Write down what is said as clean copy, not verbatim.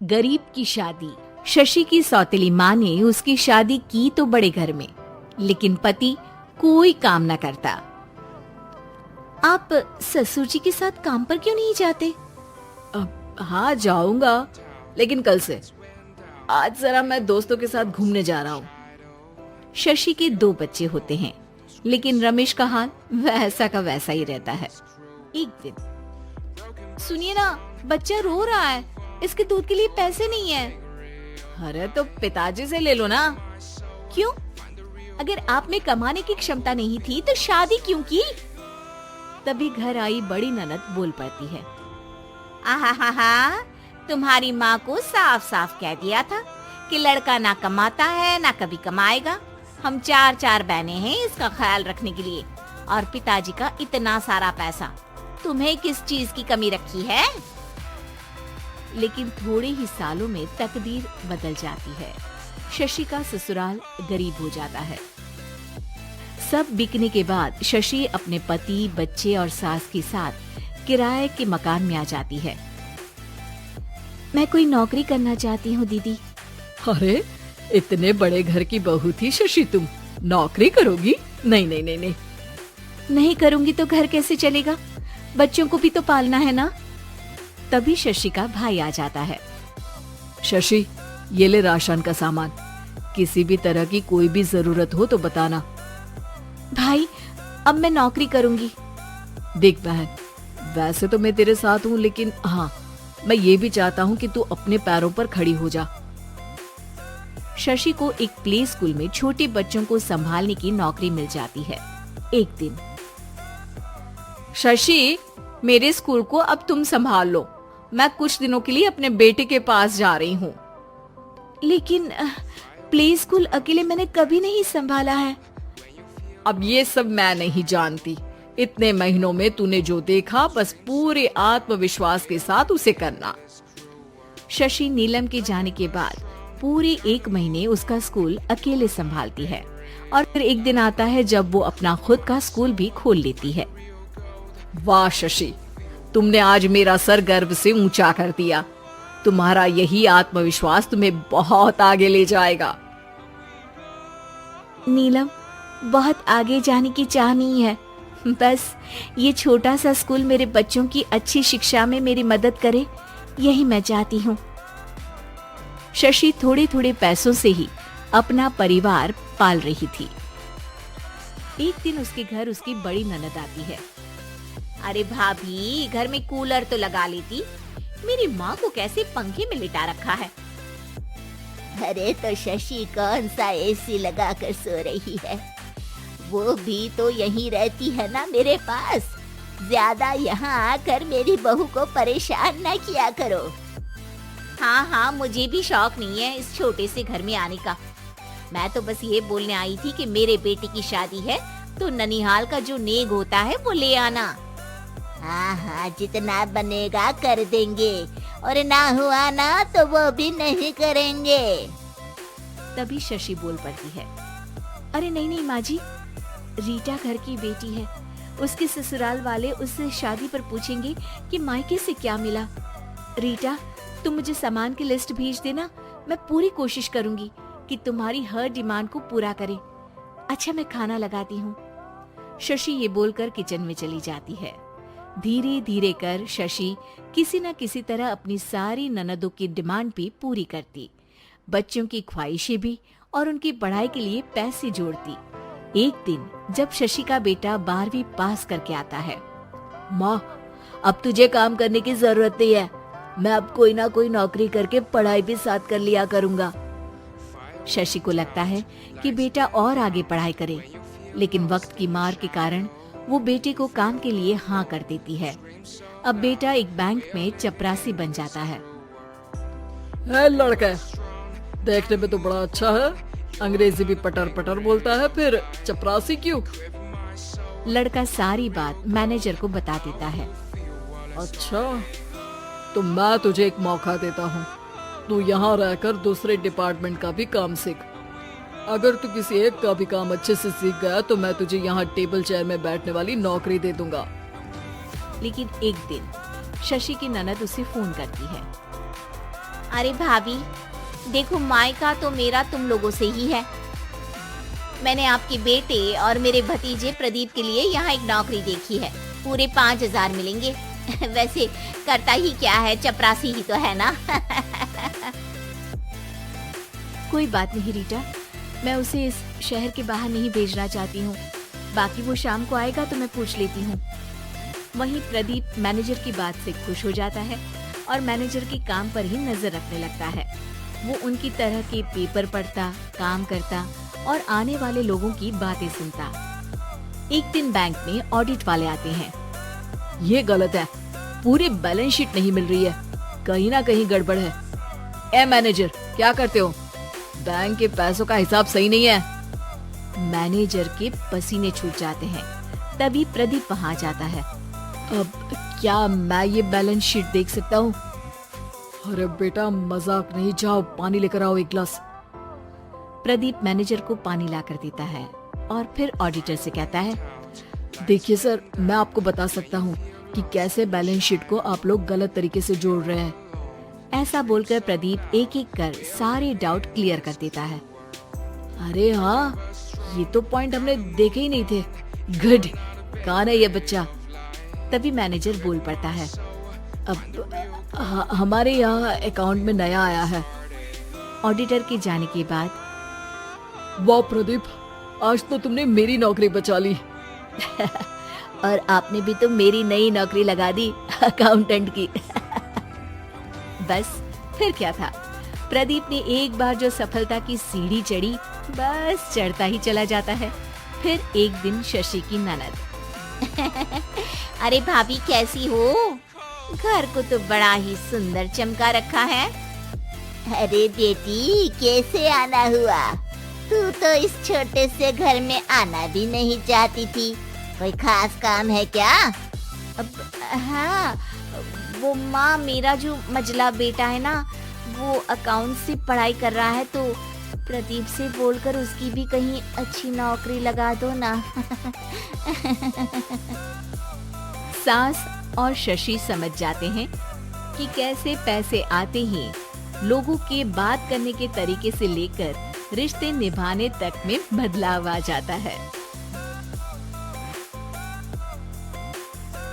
गरीब की शादी। शशि की सौतेली माँ ने उसकी शादी की तो बड़े घर में, लेकिन पति कोई काम न करता। आप ससुर जी के साथ काम पर क्यों नहीं जाते? हाँ जाऊंगा, लेकिन कल से। आज जरा मैं दोस्तों के साथ घूमने जा रहा हूँ। शशि के 2 बच्चे होते हैं, लेकिन रमेश का हाल वैसा का वैसा ही रहता है। एक दिन, सुनिए ना, बच्चा रो रहा है, इसके दूध के लिए पैसे नहीं है। अरे तो पिताजी से ले लो ना। क्यों? अगर आप में कमाने की क्षमता नहीं थी तो शादी क्यों की? तभी घर आई बड़ी ननद बोल पड़ती है, आहा, तुम्हारी माँ को साफ साफ कह दिया था कि लड़का ना कमाता है ना कभी कमाएगा। हम 4 बहनें हैं इसका ख्याल रखने के लिए, और पिताजी का इतना सारा पैसा, तुम्हें किस चीज की कमी रखी है? लेकिन थोड़े ही सालों में तकदीर बदल जाती है। शशि का ससुराल गरीब हो जाता है। सब बिकने के बाद शशि अपने पति, बच्चे और सास के साथ किराए के मकान में आ जाती है। मैं कोई नौकरी करना चाहती हूँ दीदी। अरे इतने बड़े घर की बहू थी शशि, तुम नौकरी करोगी? नहीं नहीं नहीं नहीं। नहीं करूंगी तो घर कैसे चलेगा? बच्चों को भी तो पालना है ना। तभी शशि का भाई आ जाता है। शशि, ये ले राशन का सामान, किसी भी तरह की कोई भी जरूरत हो तो बताना। भाई, अब मैं नौकरी करूंगी। देख बहन, वैसे तो मैं तेरे साथ हूँ, लेकिन हाँ, मैं ये भी चाहता हूँ कि तू अपने पैरों पर खड़ी हो जा। शशि को एक प्ले स्कूल में छोटे बच्चों को संभालने की नौकरी मिल जाती है। एक दिन, शशि, मेरे स्कूल को अब तुम संभाल लो, मैं कुछ दिनों के लिए अपने बेटे के पास जा रही हूँ। लेकिन प्ले स्कूल अकेले मैंने कभी नहीं संभाला है। अब ये सब मैं नहीं जानती, इतने महीनों में तूने जो देखा बस पूरे आत्मविश्वास के साथ उसे करना। शशि नीलम के जाने के बाद पूरे 1 महीने उसका स्कूल अकेले संभालती है, और फिर एक दिन आता है जब वो अपना खुद का स्कूल भी खोल लेती है। वाह शशि, तुमने आज मेरा सर गर्व से ऊंचा कर दिया। तुम्हारा यही आत्मविश्वास तुम्हें बहुत आगे ले जाएगा। नीलम, बहुत आगे जाने की चाह नहीं है, बस ये छोटा सा स्कूल मेरे बच्चों की अच्छी शिक्षा में मेरी मदद करे, यही मैं चाहती हूँ। शशि थोड़े थोड़े पैसों से ही अपना परिवार पाल रही थी। एक दिन उसके घर उसकी बड़ी ननद आती है। अरे भाभी, घर में कूलर तो लगा लेती, मेरी माँ को कैसे पंखे में लिटा रखा है? अरे तो शशि कौन सा एसी लगा कर सो रही है, वो भी तो यहीं रहती है ना मेरे पास। ज्यादा यहाँ आकर मेरी बहू को परेशान न किया करो। हाँ, मुझे भी शौक नहीं है इस छोटे से घर में आने का। मैं तो बस ये बोलने आई थी कि मेरे बेटे की शादी है तो ननिहाल का जो नेग होता है वो ले आना। हाँ, जितना बनेगा कर देंगे, और ना हुआ ना तो वो भी नहीं करेंगे। तभी शशि बोल पड़ती है, अरे नहीं माँ जी, रीटा घर की बेटी है, उसके ससुराल वाले उससे शादी पर पूछेंगे कि मायके से क्या मिला। रीटा, तुम मुझे सामान की लिस्ट भेज देना, मैं पूरी कोशिश करूंगी कि तुम्हारी हर डिमांड को पूरा करें। अच्छा, मैं खाना लगाती हूँ। शशि ये बोलकर किचन में चली जाती है। धीरे धीरे कर शशि किसी न किसी तरह अपनी सारी ननदों की डिमांड भी पूरी करती, बच्चों की ख्वाहिशें भी, और उनकी पढ़ाई के लिए पैसे जोड़ती। एक दिन जब शशि का बेटा 12वीं पास करके आता है, माँ, अब तुझे काम करने की जरूरत नहीं है, मैं अब कोई ना कोई नौकरी करके पढ़ाई भी साथ कर लिया करूंगा। शशि को लगता है कि बेटा और आगे पढ़ाई करे, लेकिन वक्त की मार के कारण वो बेटे को काम के लिए हाँ कर देती है। अब बेटा एक बैंक में चपरासी बन जाता है। लड़का देखने में तो बड़ा अच्छा है, अंग्रेजी भी पटर पटर बोलता है, फिर चपरासी क्यों? लड़का सारी बात मैनेजर को बता देता है। अच्छा, तो मैं तुझे एक मौका देता हूँ, तू यहाँ रहकर दूसरे डिपार्टमेंट का भी काम सीख। अगर तू किसी एक का भी काम अच्छे से सीख गया तो मैं तुझे यहाँ टेबल चेयर में बैठने वाली नौकरी दे दूंगा। लेकिन एक दिन शशि की ननद उसे फोन करती है। अरे भाभी, देखो मायका तो मेरा तुम लोगों से ही है। मैंने आपके बेटे और मेरे भतीजे प्रदीप के लिए यहाँ एक नौकरी देखी है, पूरे 5,000 मिलेंगे। वैसे करता ही क्या है, चपरासी ही तो है ना। कोई बात नहीं रीटा, मैं उसे इस शहर के बाहर नहीं भेजना चाहती हूँ। बाकी वो शाम को आएगा तो मैं पूछ लेती हूँ। वहीं प्रदीप मैनेजर की बात से खुश हो जाता है और मैनेजर के काम पर ही नजर रखने लगता है। वो उनकी तरह के पेपर पढ़ता, काम करता और आने वाले लोगों की बातें सुनता। एक दिन बैंक में ऑडिट वाले आते हैं। ये गलत है, पूरी बैलेंस शीट नहीं मिल रही है, कहीं ना कहीं गड़बड़ है। ए मैनेजर, क्या करते हो? बैंक के पैसों का हिसाब सही नहीं है। मैनेजर के पसीने छूट जाते हैं। तभी प्रदीप वहां जाता है। अब क्या मैं ये बैलेंस शीट देख सकता हूँ? अरे बेटा मजाक नहीं, जाओ पानी लेकर आओ एक गिलास। प्रदीप मैनेजर को पानी लाकर देता है और फिर ऑडिटर से कहता है, देखिए सर, मैं आपको बता सकता हूँ कि कैसे बैलेंस शीट को आप लोग गलत तरीके से जोड़ रहे हैं। ऐसा बोलकर प्रदीप एक एक कर सारे डाउट क्लियर कर देता है। अरे हाँ, ये तो पॉइंट हमने देखे ही नहीं थे। गुड, कौन है ये बच्चा? तभी मैनेजर बोल पड़ता है, अब हमारे यहाँ अकाउंट में नया आया है। ऑडिटर के जाने के बाद, वाह प्रदीप, आज तो तुमने मेरी नौकरी बचा ली। और आपने भी तो मेरी नई नौकरी लगा दी, अकाउंटेंट की। बस फिर क्या था, प्रदीप ने एक बार जो सफलता की सीढ़ी चढ़ी, बस चढ़ता ही चला जाता है। फिर एक दिन शशि की ननद, अरे भाभी कैसी हो? घर को तो बड़ा ही सुंदर चमका रखा है। अरे बेटी, कैसे आना हुआ? तू तो इस छोटे से घर में आना भी नहीं चाहती थी, कोई खास काम है क्या? अब हाँ, वो माँ, मेरा जो मजला बेटा है ना, वो अकाउंट से पढ़ाई कर रहा है, तो प्रदीप से बोलकर उसकी भी कहीं अच्छी नौकरी लगा दो ना। सास और शशि समझ जाते हैं कि कैसे पैसे आते ही लोगों के बात करने के तरीके से लेकर रिश्ते निभाने तक में बदलाव आ जाता है।